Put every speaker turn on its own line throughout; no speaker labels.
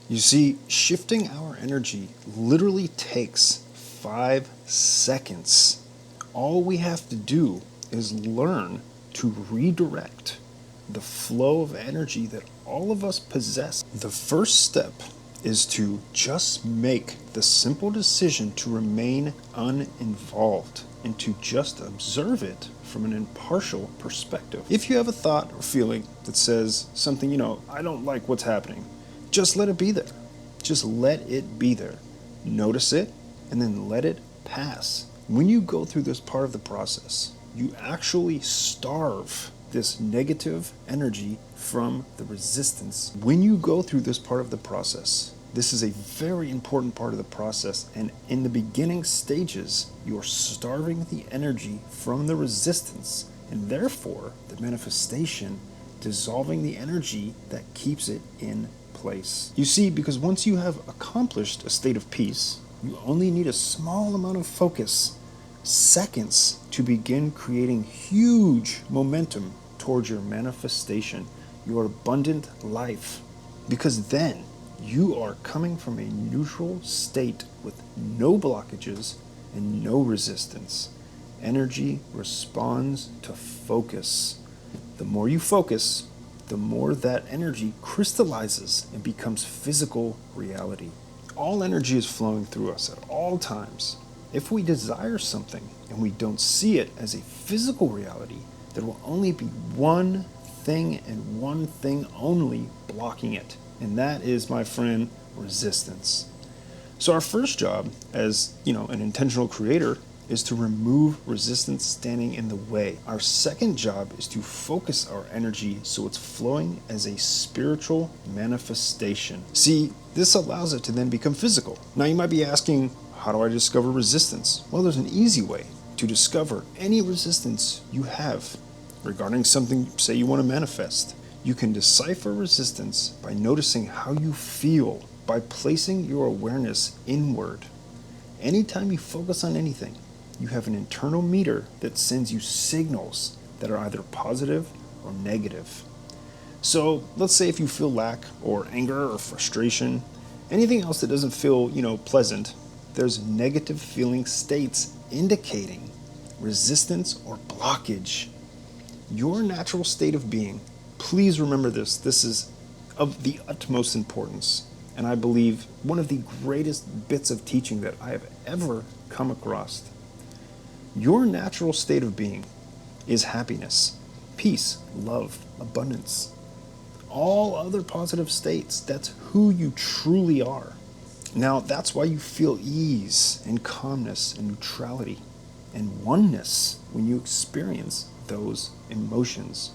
You see, shifting our energy literally takes 5 seconds. All we have to do is learn to redirect the flow of energy that all of us possess. The first step is to just make the simple decision to remain uninvolved and to just observe it from an impartial perspective. If you have a thought or feeling that says something, I don't like what's happening, just let it be there. Just let it be there. Notice it and then let it pass. When you go through this part of the process, you actually starve this negative energy from the resistance. When you go through this part of the process, this is a very important part of the process, and in the beginning stages, you're starving the energy from the resistance, and therefore the manifestation dissolving the energy that keeps it in place. You see, because once you have accomplished a state of peace, you only need a small amount of focus, seconds, to begin creating huge momentum towards your manifestation, your abundant life. Because then you are coming from a neutral state with no blockages and no resistance. Energy responds to focus. The more you focus, the more that energy crystallizes and becomes physical reality. All energy is flowing through us at all times. If we desire something and we don't see it as a physical reality, there will only be one thing and one thing only blocking it. And that is, my friend, resistance. So our first job as, an intentional creator is to remove resistance standing in the way. Our second job is to focus our energy so it's flowing as a spiritual manifestation. See, this allows it to then become physical. Now you might be asking, how do I discover resistance? Well, there's an easy way to discover any resistance you have regarding something, say you want to manifest. You can decipher resistance by noticing how you feel, by placing your awareness inward. Anytime you focus on anything, you have an internal meter that sends you signals that are either positive or negative. So let's say if you feel lack or anger or frustration, anything else that doesn't feel, pleasant, there's negative feeling states indicating resistance or blockage. Your natural state of being, please remember this is of the utmost importance, and I believe one of the greatest bits of teaching that I have ever come across. Your natural state of being is happiness, peace, love, abundance. All other positive states, that's who you truly are. Now, that's why you feel ease and calmness and neutrality and oneness when you experience those emotions.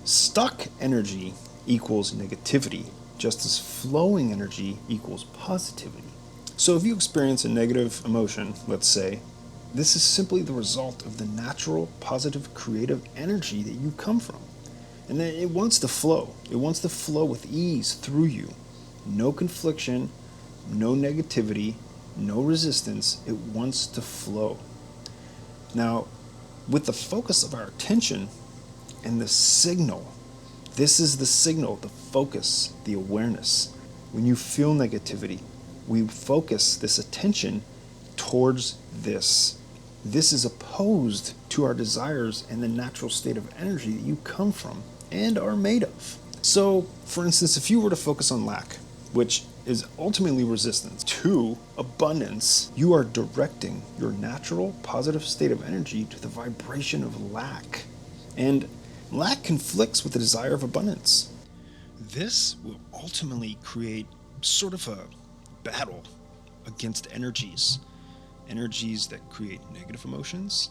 Stuck energy equals negativity, just as flowing energy equals positivity. So if you experience a negative emotion, let's say, this is simply the result of the natural, positive, creative energy that you come from. And then it wants to flow. It wants to flow with ease through you. No confliction, no negativity, no resistance. It wants to flow. Now, with the focus of our attention and the signal, this is the signal, the focus, the awareness. When you feel negativity, we focus this attention towards this. This is opposed to our desires and the natural state of energy that you come from and are made of. So, for instance, if you were to focus on lack, which is ultimately resistance, to abundance, you are directing your natural positive state of energy to the vibration of lack. And lack conflicts with the desire of abundance. This will ultimately create sort of a battle against energies that create negative emotions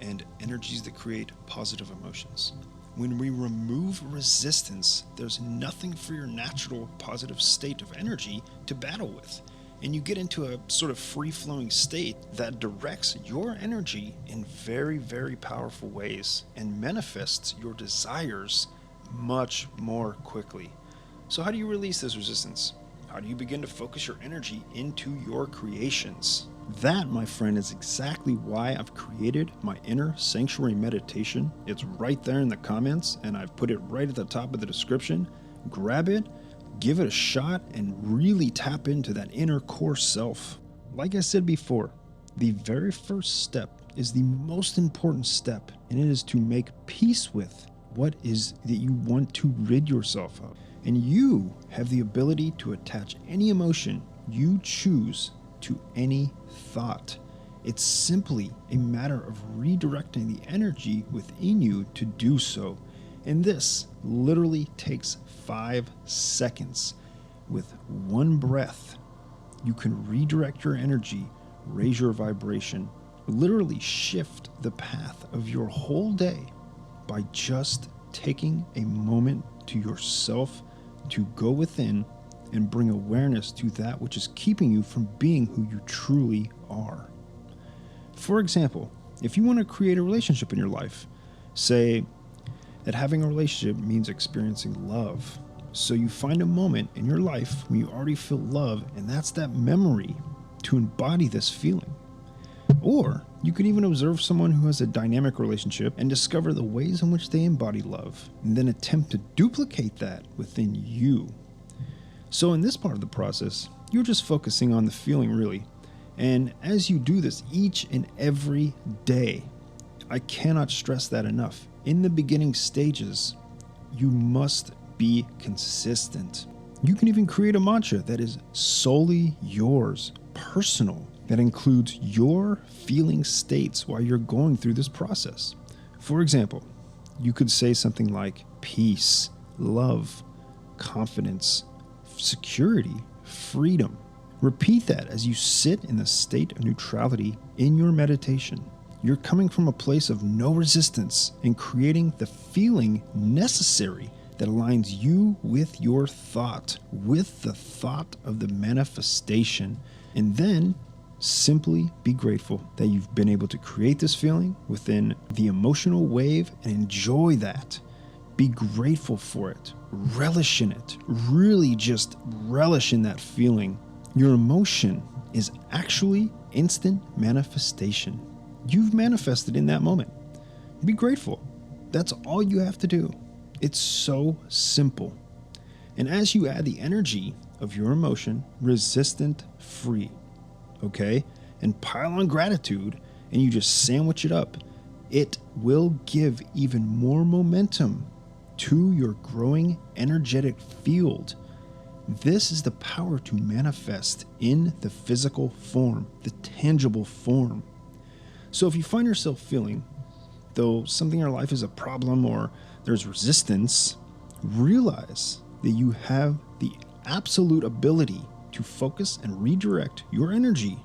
and energies that create positive emotions. When we remove resistance, there's nothing for your natural positive state of energy to battle with. And you get into a sort of free-flowing state that directs your energy in very, very powerful ways and manifests your desires much more quickly. So how do you release this resistance? How do you begin to focus your energy into your creations? That, my friend, is exactly why I've created my inner sanctuary meditation. It's right there in the comments, and I've put it right at the top of the description. Grab it, Give it a shot and really tap into that inner core self. Like I said before, the very first step is the most important step, and it is to make peace with what is that you want to rid yourself of. And you have the ability to attach any emotion you choose to any thought. It's simply a matter of redirecting the energy within you to do so. And this literally takes 5 seconds. With one breath, you can redirect your energy, raise your vibration, literally shift the path of your whole day by just taking a moment to yourself to go within and bring awareness to that which is keeping you from being who you truly are. For example, if you want to create a relationship in your life, say that having a relationship means experiencing love. So you find a moment in your life when you already feel love, and that's that memory to embody this feeling. Or you could even observe someone who has a dynamic relationship and discover the ways in which they embody love, and then attempt to duplicate that within you. So in this part of the process, you're just focusing on the feeling really. And as you do this each and every day, I cannot stress that enough. In the beginning stages, you must be consistent. You can even create a mantra that is solely yours, personal, that includes your feeling states while you're going through this process. For example, you could say something like peace, love, confidence, security, freedom. Repeat that as you sit in the state of neutrality in your meditation. You're coming from a place of no resistance and creating the feeling necessary that aligns you with your thought, with the thought of the manifestation. And then simply be grateful that you've been able to create this feeling within the emotional wave and enjoy that. Be grateful for it. Relish in it. Really just relish in that feeling. Your emotion is actually instant manifestation. You've manifested in that moment. Be grateful. That's all you have to do. It's so simple. And as you add the energy of your emotion, resistant free, okay, and pile on gratitude, and you just sandwich it up, it will give even more momentum to your growing energetic field. This is the power to manifest in the physical form, the tangible form. So if you find yourself feeling, though something in your life is a problem or there's resistance, realize that you have the absolute ability to focus and redirect your energy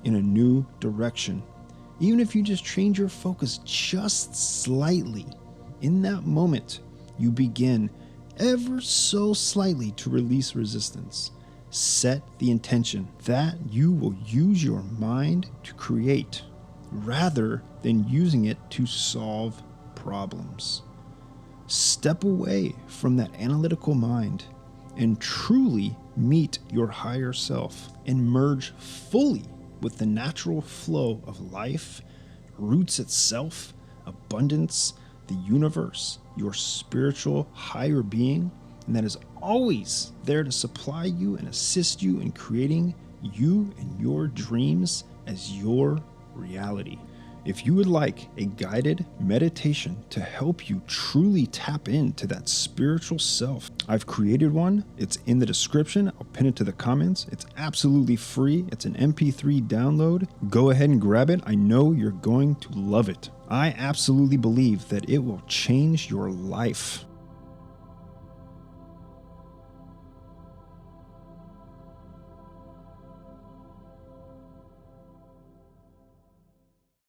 in a new direction. Even if you just change your focus just slightly, in that moment, you begin ever so slightly to release resistance. Set the intention that you will use your mind to create rather than using it to solve problems. Step away from that analytical mind and truly meet your higher self and merge fully with the natural flow of life, roots itself, abundance, the universe, your spiritual higher being, and that is always there to supply you and assist you in creating you and your dreams as your reality. If you would like a guided meditation to help you truly tap into that spiritual self, I've created one. It's in the description. I'll pin it to the comments. It's absolutely free. It's an MP3 download. Go ahead and grab it. I know you're going to love it. I absolutely believe that it will change your life.